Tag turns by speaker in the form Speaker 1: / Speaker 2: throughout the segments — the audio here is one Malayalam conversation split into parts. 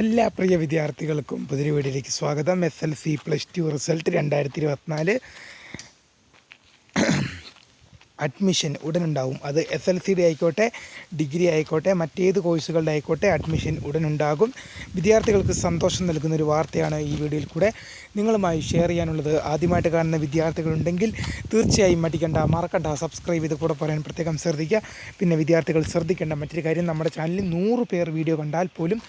Speaker 1: എല്ലാ പ്രിയ വിദ്യാർത്ഥികൾക്കും പുതിയ വീഡിയോയിലേക്ക് സ്വാഗതം. SLC+2 result 2024 admission ഉടനുണ്ടാവും. അത് SLCയുടെ ആയിക്കോട്ടെ, ഡിഗ്രി ആയിക്കോട്ടെ, മറ്റേത് കോഴ്സുകളുടെ ആയിക്കോട്ടെ, അഡ്മിഷൻ ഉടനുണ്ടാകും. വിദ്യാർത്ഥികൾക്ക് സന്തോഷം നൽകുന്നൊരു വാർത്തയാണ് ഈ വീഡിയോയിൽ കൂടെ നിങ്ങളുമായി ഷെയർ ചെയ്യാനുള്ളത്. ആദ്യമായിട്ട് കാണുന്ന വിദ്യാർത്ഥികളുണ്ടെങ്കിൽ തീർച്ചയായും മറക്കണ്ട സബ്സ്ക്രൈബ് ചെയ്ത് കൂടെ പറയാൻ പ്രത്യേകം ശ്രദ്ധിക്കുക. പിന്നെ വിദ്യാർത്ഥികൾ ശ്രദ്ധിക്കേണ്ട മറ്റൊരു കാര്യം, നമ്മുടെ ചാനലിൽ 100 പേർ വീഡിയോ കണ്ടാൽ പോലും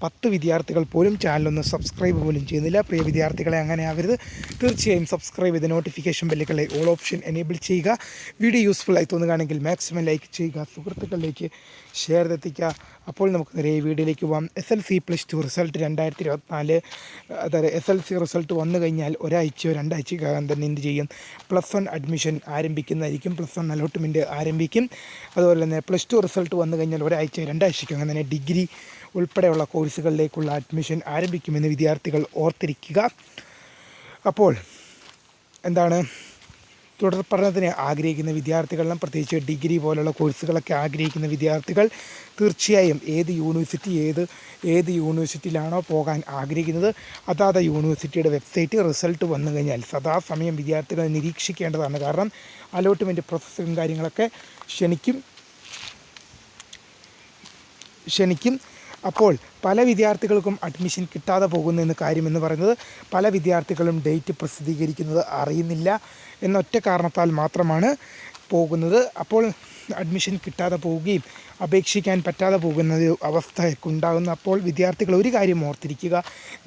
Speaker 1: 10 വിദ്യാർത്ഥികൾ പോലും ചാനലൊന്ന് സബ്സ്ക്രൈബ് പോലും ചെയ്യുന്നില്ല. പ്രിയ വിദ്യാർത്ഥികളെ അങ്ങനെ ആവരുത്. തീർച്ചയായും സബ്സ്ക്രൈബ് ചെയ്ത് നോട്ടിഫിക്കേഷൻ ബെല്ലുകളെ ഓൾ ഓപ്ഷൻ എനേബിൾ ചെയ്യുക. വീഡിയോ യൂസ്ഫുൾ ആയി തോന്നുകയാണെങ്കിൽ മാക്സിമം ലൈക്ക് ചെയ്യുക, സുഹൃത്തുക്കളിലേക്ക് ഷെയർ എത്തിക്കുക. അപ്പോൾ നമുക്ക് നേരെ ഈ വീഡിയോയിലേക്ക് പോകാം. SLC+2 റിസൾട്ട് 2024, അതായത് SLC റിസൾട്ട് വന്നു കഴിഞ്ഞാൽ ഒരാഴ്ചയോ 2 ആഴ്ചക്കകം തന്നെ എന്ത് ചെയ്യും, +1 അഡ്മിഷൻ ആരംഭിക്കുന്നതായിരിക്കും. +1 അലോട്ട്മെൻറ്റ് ആരംഭിക്കും. അതുപോലെ തന്നെ +2 റിസൾട്ട് വന്നു കഴിഞ്ഞാൽ ഒരാഴ്ച 2 ആഴ്ചക്കകം തന്നെ ഡിഗ്രി ഉൾപ്പെടെയുള്ള കോഴ്സുകളിലേക്കുള്ള അഡ്മിഷൻ ആരംഭിക്കുമെന്ന് വിദ്യാർത്ഥികൾ ഓർത്തിരിക്കുക. അപ്പോൾ എന്താണ്, തുടർ പഠനത്തിന് ആഗ്രഹിക്കുന്ന വിദ്യാർത്ഥികളെല്ലാം, പ്രത്യേകിച്ച് ഡിഗ്രി പോലുള്ള കോഴ്സുകളൊക്കെ ആഗ്രഹിക്കുന്ന വിദ്യാർത്ഥികൾ തീർച്ചയായും ഏത് യൂണിവേഴ്സിറ്റിയിലാണോ പോകാൻ ആഗ്രഹിക്കുന്നത് അതാത് യൂണിവേഴ്സിറ്റിയുടെ വെബ്സൈറ്റ് റിസൾട്ട് വന്നു കഴിഞ്ഞാൽ സദാസമയം വിദ്യാർത്ഥികൾ നിരീക്ഷിക്കേണ്ടതാണ്. കാരണം അലോട്ട്മെൻറ്റ് പ്രോസസ്സും കാര്യങ്ങളൊക്കെ ക്ഷണിക്കും. അപ്പോൾ പല വിദ്യാർത്ഥികൾക്കും അഡ്മിഷൻ കിട്ടാതെ പോകുന്നതെന്ന് കാര്യമെന്ന് പറയുന്നത്, പല വിദ്യാർത്ഥികളും ഡേറ്റ് പ്രസിദ്ധീകരിക്കുന്നത് അറിയുന്നില്ല എന്നൊറ്റ കാരണത്താൽ മാത്രമാണ് പോകുന്നത്. അപ്പോൾ അഡ്മിഷൻ കിട്ടാതെ പോവുകയും അപേക്ഷിക്കാൻ പറ്റാതെ പോകുന്ന ഒരു അവസ്ഥയൊക്കെ ഉണ്ടാകുന്നു. അപ്പോൾ വിദ്യാർത്ഥികൾ ഒരു കാര്യം ഓർത്തിരിക്കുക,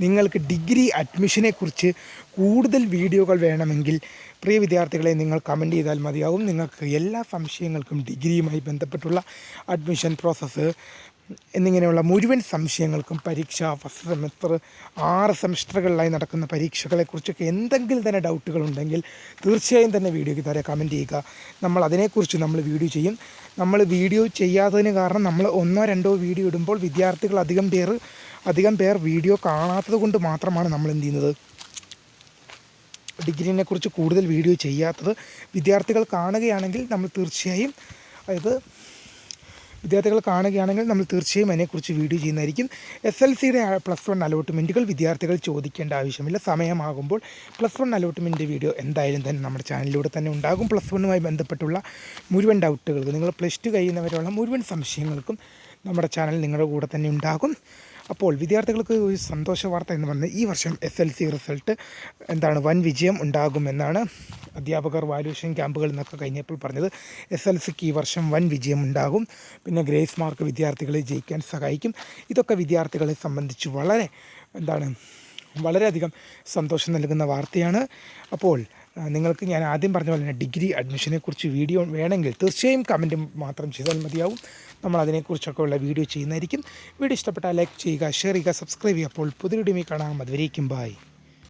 Speaker 1: നിങ്ങൾക്ക് ഡിഗ്രി അഡ്മിഷനെക്കുറിച്ച് കൂടുതൽ വീഡിയോകൾ വേണമെങ്കിൽ പ്രിയ വിദ്യാർത്ഥികളെ നിങ്ങൾ കമൻറ്റ് ചെയ്താൽ മതിയാവും. നിങ്ങൾക്ക് എല്ലാ സംശയങ്ങൾക്കും, ഡിഗ്രിയുമായി ബന്ധപ്പെട്ടുള്ള അഡ്മിഷൻ പ്രോസസ്സ് എന്നിങ്ങനെയുള്ള മുഴുവൻ സംശയങ്ങൾക്കും, പരീക്ഷ, ഫസ്റ്റ് സെമസ്റ്റർ, 6 സെമസ്റ്ററുകളിലായി നടക്കുന്ന പരീക്ഷകളെക്കുറിച്ചൊക്കെ എന്തെങ്കിലും തന്നെ ഡൗട്ടുകളുണ്ടെങ്കിൽ തീർച്ചയായും തന്നെ വീഡിയോയ്ക്ക് താഴെ കമൻറ്റ് ചെയ്യുക. അതിനെക്കുറിച്ച് നമ്മൾ വീഡിയോ ചെയ്യും. നമ്മൾ വീഡിയോ ചെയ്യാത്തതിന് കാരണം, നമ്മൾ 1-2 വീഡിയോ ഇടുമ്പോൾ വിദ്യാർത്ഥികൾ അധികം പേർ വീഡിയോ കാണാത്തത് കൊണ്ട് മാത്രമാണ് നമ്മൾ എന്ത് ചെയ്യുന്നത്, ഡിഗ്രീനെക്കുറിച്ച് കൂടുതൽ വീഡിയോ ചെയ്യാത്തത്. വിദ്യാർത്ഥികൾ കാണുകയാണെങ്കിൽ നമ്മൾ തീർച്ചയായും അതിനെക്കുറിച്ച് വീഡിയോ ചെയ്യുന്നതായിരിക്കും. SLCയുടെ +1 അലോട്ട്മെൻറ്റുകൾ വിദ്യാർത്ഥികൾ ചോദിക്കേണ്ട ആവശ്യമില്ല. സമയമാകുമ്പോൾ +1 അലോട്ട്മെൻറ്റ് വീഡിയോ എന്തായാലും തന്നെ നമ്മുടെ ചാനലിലൂടെ തന്നെ ഉണ്ടാകും. +1മായി ബന്ധപ്പെട്ടുള്ള മുഴുവൻ ഡൗട്ടുകൾക്ക്, നിങ്ങൾ +2 കഴിയുന്നവരുള്ള മുഴുവൻ സംശയങ്ങൾക്കും നമ്മുടെ ചാനൽ നിങ്ങളുടെ കൂടെ തന്നെ ഉണ്ടാകും. അപ്പോൾ വിദ്യാർത്ഥികൾക്ക് ഒരു സന്തോഷ വാർത്ത എന്ന് പറഞ്ഞാൽ, ഈ വർഷം SLC റിസൾട്ട് വൻ വിജയം ഉണ്ടാകുമെന്നാണ് അധ്യാപകർ വാല്യുവേഷൻ ക്യാമ്പുകളിൽ നിന്നൊക്കെ കഴിഞ്ഞപ്പോൾ പറഞ്ഞത്. SLCക്ക് ഈ വർഷം വൻ വിജയം ഉണ്ടാകും. പിന്നെ ഗ്രേസ് മാർക്ക് വിദ്യാർത്ഥികളെ ജയിക്കാൻ സഹായിക്കും. ഇതൊക്കെ വിദ്യാർത്ഥികളെ സംബന്ധിച്ച് വളരെയധികം സന്തോഷം നൽകുന്ന വാർത്തയാണ്. അപ്പോൾ നിങ്ങൾക്ക് ഞാൻ ആദ്യം പറഞ്ഞ പോലെ തന്നെ ഡിഗ്രി അഡ്മിഷനെക്കുറിച്ച് വീഡിയോ വേണമെങ്കിൽ തീർച്ചയായും കമൻറ്റ് മാത്രം ചെയ്താൽ മതിയാവും. നമ്മൾ അതിനെക്കുറിച്ചൊക്കെ ഉള്ള വീഡിയോ ചെയ്യുന്നതായിരിക്കും. വീഡിയോ ഇഷ്ടപ്പെട്ടാൽ ലൈക്ക് ചെയ്യുക, ഷെയർ ചെയ്യുക, സബ്സ്ക്രൈബ് ചെയ്യുക. അപ്പോൾ പുതിയ വീഡിയോ കാണാം. അതുവരേക്കും ബൈ.